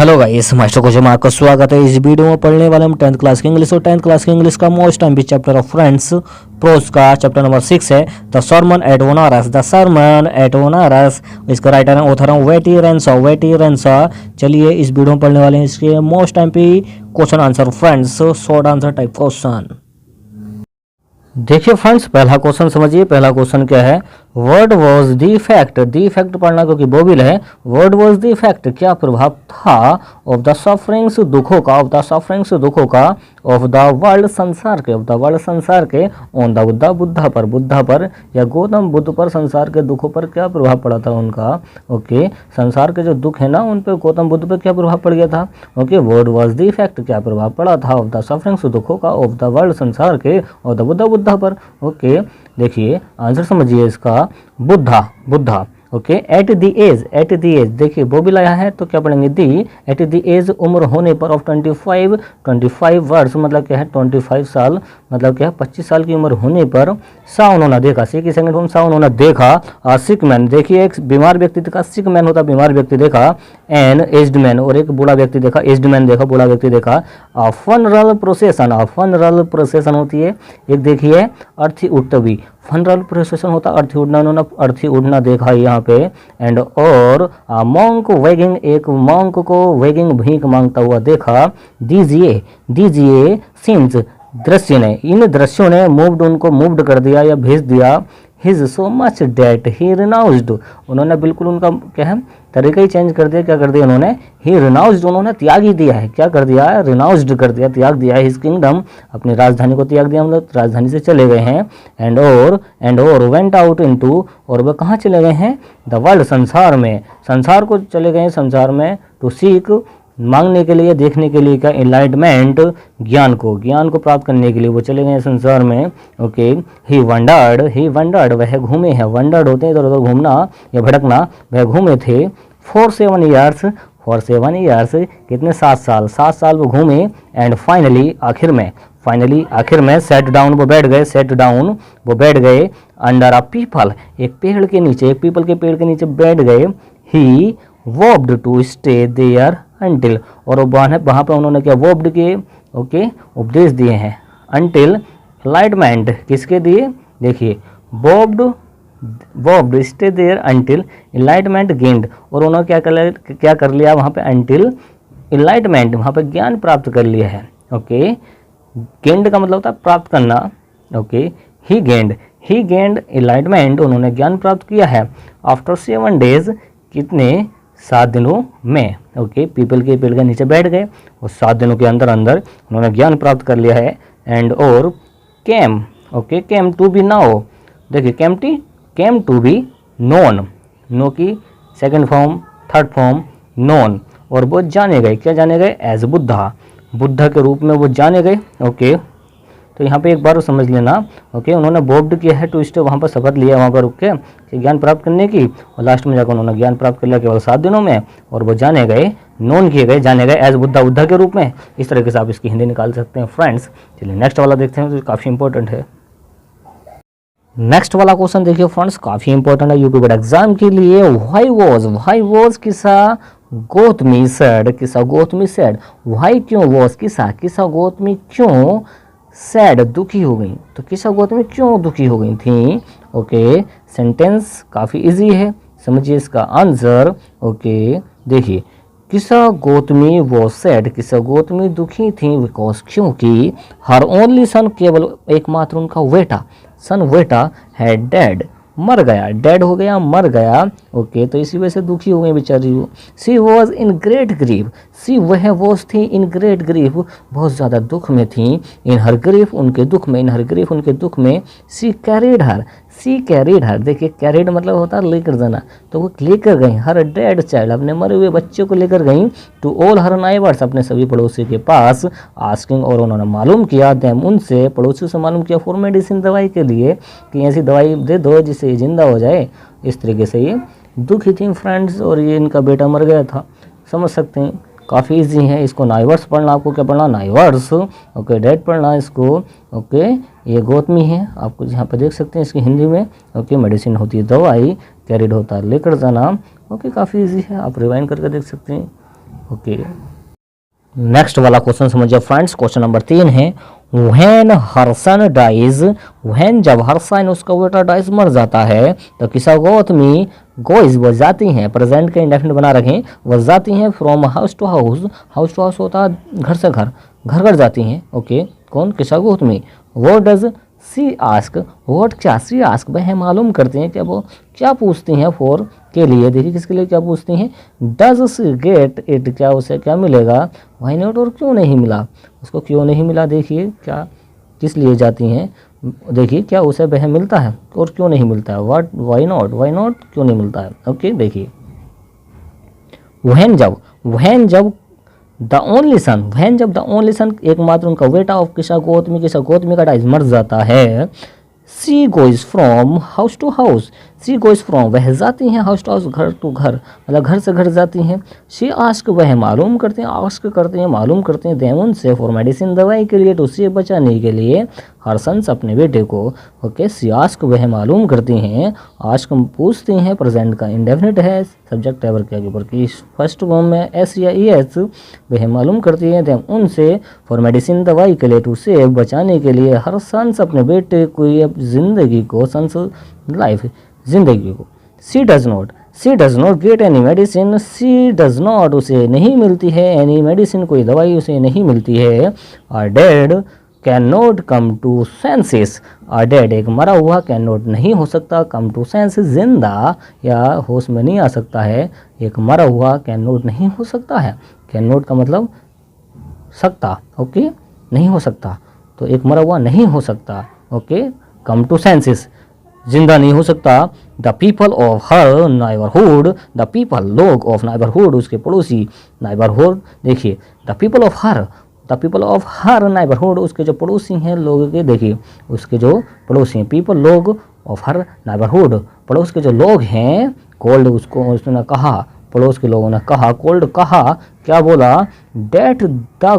Hello guys, master coach में आपका स्वागत है। इस वीडियो में पढ़ने वाले हम 10th क्लास की इंग्लिश और 10th क्लास की इंग्लिश का most imp chapter of friends prose का चैप्टर नंबर 6 है the sermon at Benares. The sermon at Benares, इसका राइटर है ऑथर है वेटी रेंसो। चलिए इस वीडियो में पढ़ने वाले हैं इसके most MP question answer friends, short answer type question. देखिए फ्रेंड्स, पहला क्वेश्चन समझिए। पहला क्वेश्चन क्या है? Word was the effect. The effect पढ़ना क्योंकि बोबिल है। वर्ड वॉज द इफेक्ट, क्या प्रभाव था ऑफ द सफरिंग्स, दुखों का, ऑफ द सफरिंग्स, दुखों का, ऑफ द वर्ल्ड, संसार के, ऑफ द वर्ल्ड, संसार के, ऑन द बुद्धा, बुद्धा पर या गौतम बुद्ध पर संसार के दुखों पर क्या प्रभाव पड़ा था उनका। ओके, संसार के जो दुख है ना उन पर गौतम बुद्ध पर क्या प्रभाव पड़ गया था। Okay, word was the effect, क्या प्रभाव पड़ा था ऑफ द सफरिंग्स, दुखों का, ऑफ द वर्ल्ड, संसार के, ऑफ द बुद्धा पर। ओके, देखिए आंसर समझिए इसका, Buddha. Okay, at the age, देखिए बोबिल आया है तो क्या पढ़ेंगे? दी, एट द एज, उम्र होने पर, ऑफ 25 वर्ष, मतलब क्या है 25 साल, मतलब क्या है 25 साल की उम्र होने पर, सा उन्होंने देखा, सी की सेकंड फॉर्म सा उन्होंने देखा, सिक मैन, देखिए एक बीमार व्यक्ति देखा, सिक मैन होता बीमार व्यक्ति देखा, एन एज्ड मैन, और एक बूढ़ा व्यक्ति देखा, एज्ड मैन देखा, बूढ़ा व्यक्ति देखा। फनरल प्रोसेसन होती है एक, देखिए अर्थी उठवी, फनरल प्रोसेसन होता अर्थी उड़ना, उन्होंने अर्थी उड़ना देखा यहाँ पे। एंड और मॉन्क वेगिंग, एक मॉन्क को वेगिंग भीख मांगता हुआ देखा। दीजिए सीन्स, दृश्य ने, इन दृश्यों ने मूव्ड, उनको मूव्ड कर दिया या भेज दिया। हिज सो मच डेट ही रिनाउज्ड, उन्होंने बिल्कुल उनका क्या है तरीका ही चेंज कर दिया। क्या कर दिया उन्होंने? ही रिनाउज्ड, उन्होंने त्याग ही दिया है। क्या कर दिया? रिनाउज्ड कर दिया, त्याग दिया। हिज किंगडम, अपनी राजधानी को त्याग दिया, मतलब राजधानी से चले गए हैं। एंड और वेंट आउट इनटू, और वह कहाँ चले गए हैं? द वर्ल्ड, संसार में, संसार को चले गए हैं, संसार में। टू सीक, मांगने के लिए, देखने के लिए, क्या? एनलाइटमेंट, ज्ञान को प्राप्त करने के लिए वो चले गए हैं संसार में। ओके, ही वंडर्ड, वह घूमे हैं। वंडर्ड होते हैं इधर उधर घूमना या भटकना, वह घूमे थे। फॉर 7 ईयर्स, कितने? 7 साल वो घूमे। एंड फाइनली, आखिर में सेट डाउन, वो बैठ गए। अंडर अ पीपल, एक पीपल के पेड़ के नीचे बैठ गए। ही वॉब्ड टू स्टे देयर अंटिल, और वहाँ पे उन्होंने क्या वॉब्ड के, ओके, उपदेश दिए हैं। अंटिल एनलाइटमेंट, किसके दिए? देखिए vowed stay there until enlightenment gained, और उन्होंने क्या कर लिया वहाँ पे? अंटिल एनलाइटमेंट, वहाँ पे ज्ञान प्राप्त कर लिया है। ओके, गेंड का मतलब होता है प्राप्त करना। ओके, ही गेंड एनलाइटमेंट, उन्होंने ज्ञान प्राप्त किया है। आफ्टर 7 डेज, कितने? 7 दिनों में। ओके, पीपल के पेड़ के नीचे बैठ गए और 7 दिनों के अंदर उन्होंने ज्ञान प्राप्त कर लिया है। एंड और केम टू बी नाउ, देखिए came to be known, know की second form, third form known, और वो जाने गए, क्या जाने गए? एज बुद्धा के रूप में वो जाने गए। ओके, तो यहाँ पे एक बार समझ लेना। ओके, उन्होंने वॉब्ड किया है, टू स्टे, वहाँ पर शपथ लिया वहाँ पर रुक के ज्ञान प्राप्त करने की, और लास्ट में जाकर उन्होंने ज्ञान प्राप्त कर लिया केवल 7 दिनों में, और वो जाने गए, नोन किए गए, जाने गए एज बुद्धा के रूप में। इस तरीके से आप इसकी हिंदी निकाल सकते हैं फ्रेंड्स। चलिए नेक्स्ट वाला देखते हैं, तो काफ़ी इंपॉर्टेंट है। नेक्स्ट वाला क्वेश्चन देखिए फ्रेंड्स, काफ़ी इंपॉर्टेंट है यूपी बोर्ड एग्जाम के लिए। व्हाई वॉज किसा गौतमी सैड, व्हाई क्यों वॉज किसा गौतमी क्यों सैड दुखी हो गई, तो किसा गौतमी क्यों दुखी हो गई थी। ओके, सेंटेंस काफ़ी इजी है, समझिए इसका आंसर। ओके, देखिए किसा गौतमी वो सैड, किसा गौतमी दुखी थी, बिकॉज क्योंकि हर ओनली सन, केवल एकमात्र उनका बेटा, सन बेटा है डेड, मर गया, डेड हो गया, मर गया। ओके, तो इसी वजह से दुखी हो गई बेचारी वो। She was in great grief, was थी इन ग्रेट ग्रीफ, बहुत ज़्यादा दुख में थी। इन हर ग्रीफ, उनके दुख में, सी कैरिड हर, देखिए कैरिड मतलब होता है लेकर जाना, तो वो लेकर गई हर डेड चाइल्ड, अपने मरे हुए बच्चे को लेकर गई, टू ऑल हर नाइबर्स, अपने सभी पड़ोसी के पास, आस्किंग, और उन्होंने मालूम किया, देम उनसे, पड़ोसियों से मालूम किया, फॉर मेडिसिन, दवाई के लिए, कि ऐसी दवाई दे दो जिससे ये जिंदा हो जाए। इस तरीके से ये दुखी थी फ्रेंड्स, और ये इनका बेटा मर गया था, समझ सकते हैं। काफ़ी इजी है, इसको नाइवर्स पढ़ना, आपको क्या पढ़ना? नाइवर्स। ओके, डेट पढ़ना इसको। ओके, ये गौतमी है, आपको यहाँ पर देख सकते हैं इसकी हिंदी में। ओके, मेडिसिन होती है दवाई, कैरिड होता है लेकर जाना। ओके, काफ़ी इजी है, आप रिवाइंड करके देख सकते हैं। ओके, नेक्स्ट वाला क्वेश्चन समझिए फ्रेंड्स। क्वेश्चन नंबर 3 है when her son dies, when जब हर सन उसका बेटा डाइज मर जाता है तो किसा गौतमी गोइज वो जाती हैं, प्रेजेंट के इंडेफिनिट बना रखें, वो जाती हैं from house to house, house to house होता है घर से घर, घर घर जाती हैं। ओके, कौन, किसा गौतमी। वो डज सी आस्क, व्हाट क्या, सी आस्क वह मालूम करते हैं क्या, वो क्या पूछती हैं, फॉर के लिए, देखिए किसके लिए क्या पूछती हैं, डज सी गेट इट, क्या उसे क्या मिलेगा, व्हाई नॉट और क्यों नहीं मिला, उसको क्यों नहीं मिला, देखिए क्या किस लिए जाती हैं, देखिए क्या उसे वह मिलता है और क्यों नहीं मिलता है, व्हाट व्हाई नॉट क्यों नहीं मिलता है। ओके, देखिए व्हेन जब द ओनली सन, वहन जब द ओनली सन एकमात्र उनका बेटा ऑफ किसा गौतमी का डाइज मर जाता है, she goes from house to house, she goes from वह जाती हैं हाउस टू हाउस घर टू घर, मतलब घर से घर जाती हैं। शी आस्क वह मालूम करते हैं, आस्क करते हैं मालूम करते हैं, देम उनसे फॉर मेडिसिन दवाई के लिए, तो उसे बचाने के लिए, हर सन्स अपने बेटे को। ओके, सी आस्क वह मालूम करती हैं, आस्क पूछती हैं, प्रेजेंट का इंडेफिनिट है, सब्जेक्ट है वर्ब के आगे ऊपर की फर्स्ट फॉर्म में एस या ई एस, वह मालूम करती हैं, देम उनसे फॉर मेडिसिन दवाई के लिए, टू से बचाने के लिए, हर सन्स अपने बेटे को जिंदगी को, सन्स लाइफ जिंदगी को। She does not get any medicine, she does not उसे नहीं मिलती है, एनी मेडिसिन कोई दवाई उसे नहीं मिलती है। Her dead can not come to senses, her dead एक मरा हुआ, कैन नॉट नहीं हो सकता, कम टू सेंसेस जिंदा या होश में नहीं आ सकता है, एक मरा हुआ कैन नॉट नहीं हो सकता है, कैन नॉट का मतलब सकता, ओके नहीं हो सकता, तो एक मरा हुआ नहीं हो सकता। ओके, कम टू सेंसेस जिंदा नहीं हो सकता। The people of her neighbourhood, the people लोग ऑफ नाइबरहुड उसके पड़ोसी, नाइबरहुड देखिए the people of her neighbourhood उसके जो पड़ोसी हैं लोगों के, देखिए उसके जो पड़ोसी हैं, पीपल लोग ऑफ हर नाइबरहुड पड़ोस के जो लोग हैं, कोल्ड उसको उसने कहा, पड़ोस के लोगों ने कहा, कोल्ड कहा, क्या बोला, डेट द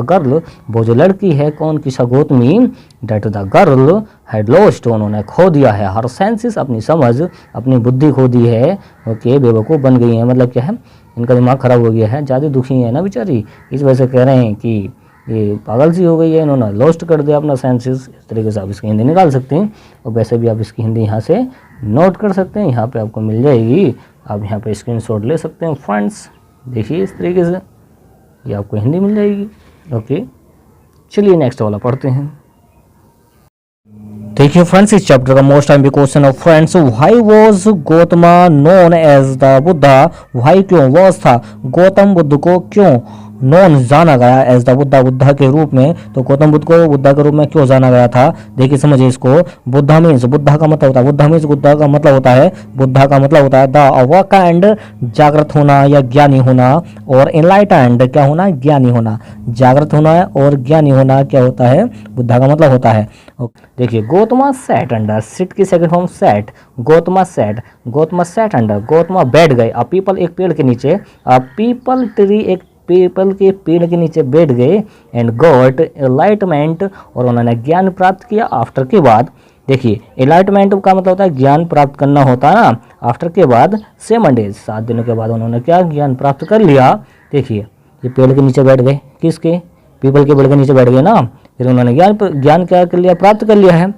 गर्ल वो जो लड़की है, कौन Kisa Gotami, that the girl had lost उन्होंने खो दिया है, हर सेंसेस अपनी समझ अपनी बुद्धि खो दी है। ओके, बेवकूफ़ बन गई है, मतलब क्या है इनका दिमाग खराब हो गया है, ज़्यादा दुखी है ना बेचारी, इस वजह से कह रहे हैं कि ये पागल सी हो गई है, इन्होंने लॉस्ट कर दिया अपना सेंसेस। इस तरीके से आप इसकी हिंदी निकाल सकते हैं, और वैसे भी आप इसकी हिंदी यहाँ से नोट कर सकते हैं, यहाँ पे आपको मिल जाएगी, आप यहाँ पे स्क्रीनशॉट ले सकते हैं फ्रेंड्स, देखिए इस तरीके से ये आपको हिंदी मिल जाएगी। ओके, चलिए नेक्स्ट वाला पढ़ते हैं। देखिए फ्रेंड्स, इस चैप्टर का most time question of friends, why was Gautama known as the Buddha, why क्यों, वाज था गौतम बुद्ध को क्यों, नोन जाना गया, एज द बुद्धा बुद्धा के रूप में, तो गौतम बुद्ध को बुद्धा के रूप में क्यों जाना गया था। देखिए समझिए इसको, बुद्धा मीन्स, बुद्धा का मतलब होता है, बुद्धा मीन्स बुद्धा का मतलब होता है, बुद्धा का मतलब होता है द अवाकेंड जागृत होना या ज्ञानी होना, और एनलाइटेंड क्या होना, ज्ञानी होना, जागृत होना और ज्ञानी होना क्या होता है, बुद्धा का मतलब होता है। देखिए गौतमा सेट अंडर, सिट की second form sat, Gautama sat under, Gautama बैठ गए, अ पीपल एक पेड़ के नीचे, अ पीपल ट्री एक पीपल के पेड़ के नीचे बैठ गए, एंड गॉट एनलाइटमेंट और उन्होंने ज्ञान प्राप्त किया, आफ्टर के बाद। देखिए एनलाइटमेंट का मतलब होता है ज्ञान प्राप्त करना होता है ना, आफ्टर के बाद 7 डेज 7 दिनों के बाद उन्होंने क्या ज्ञान प्राप्त कर लिया। देखिए ये पेड़ के नीचे बैठ गए, किसके, पीपल के पेड़ के नीचे बैठ गए ना, फिर उन्होंने ज्ञान क्या कर लिया, प्राप्त कर लिया है।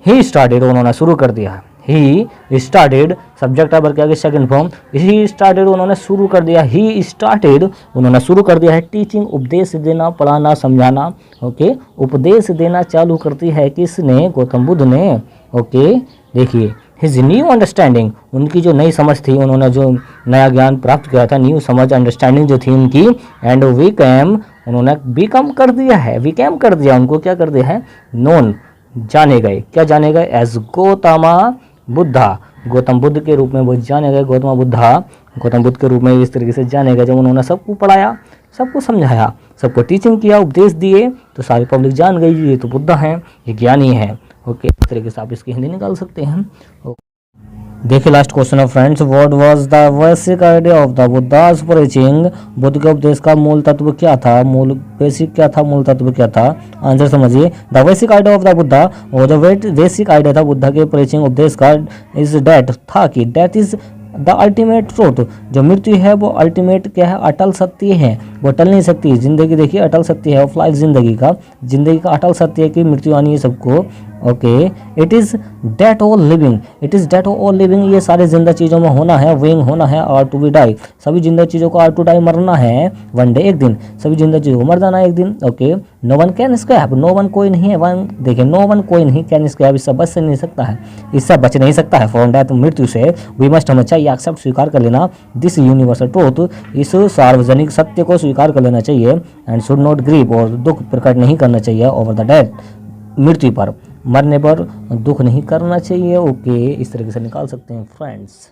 ही स्टार्टेड उन्होंने शुरू कर दिया है, ही स्टार्टेड सब्जेक्ट है के आगे सेकंड फॉर्म, ही स्टार्टेड उन्होंने शुरू कर दिया, ही स्टार्टेड उन्होंने शुरू कर दिया है, टीचिंग उपदेश देना, पढ़ाना, समझाना। ओके, उपदेश देना चालू करती है किसने, गौतम बुद्ध ने। ओके, देखिए हिज न्यू अंडरस्टैंडिंग, उनकी जो नई समझ थी, उन्होंने जो नया ज्ञान प्राप्त किया था, न्यू समझ अंडरस्टैंडिंग जो थी उनकी, एंड वीकम उन्होंने बिकम कर दिया है, विकम कर दिया, उनको क्या कर दिया है, नोन जाने गए, क्या जाने गए, एज गौतमा बुद्धा, गौतम बुद्ध के रूप में वो जाने गए, गौतम बुद्ध के रूप में इस तरीके से जाने गए, जब उन्होंने सबको पढ़ाया, सबको समझाया, सबको टीचिंग किया, उपदेश दिए, तो सारी पब्लिक जान गई ये तो बुद्धा हैं, ये ज्ञानी हैं। ओके, इस तरीके से आप इसकी हिंदी निकाल सकते हैं। देखिए लास्ट क्वेश्चन है friends, what was the basic idea of the Buddhas preaching, Buddha के उपदेश का मूल तत्व क्या था, मूल तत्व क्या था। आंसर समझिए, the basic idea of the Buddha, और जो बेसिक आइडिया था बुद्धा के प्रीचिंग उपदेश का, इज डेट था कि death is the ultimate truth, जो मृत्यु है वो अल्टीमेट क्या है, अटल सत्य है, वो टल नहीं सकती। जिंदगी देखिए अटल सत्य है, ऑफ लाइफ जिंदगी का अटल सत्य है कि मृत्यु आनी है सबको। Okay, it is death all living, it is death all living, ये सारी जिंदा चीजों में होना है, विंग होना है, आर टू बी डाई, सभी जिंदा चीजों को आर टू डाई मरना है, वन डे एक दिन, सभी जिंदा चीजों को मर जाना है एक दिन। Okay, no one can escape, no one कोई नहीं है, वन देखिए नो वन कोई नहीं कैन एस्केप, इससे बच नहीं सकता है, इससे बच नहीं सकता है, फ्रॉम डेथ मृत्यु से, वी मस्ट हमें चाहिए एक्सेप्ट स्वीकार कर लेना, दिस यूनिवर्सल ट्रूथ, इस सार्वजनिक सत्य को स्वीकार कर लेना चाहिए, एंड शुड नॉट ग्रीव, और दुख प्रकट नहीं करना चाहिए ओवर द डेथ, मृत्यु पर, मरने पर दुख नहीं करना चाहिए। ओके, इस तरीके से निकाल सकते हैं फ्रेंड्स।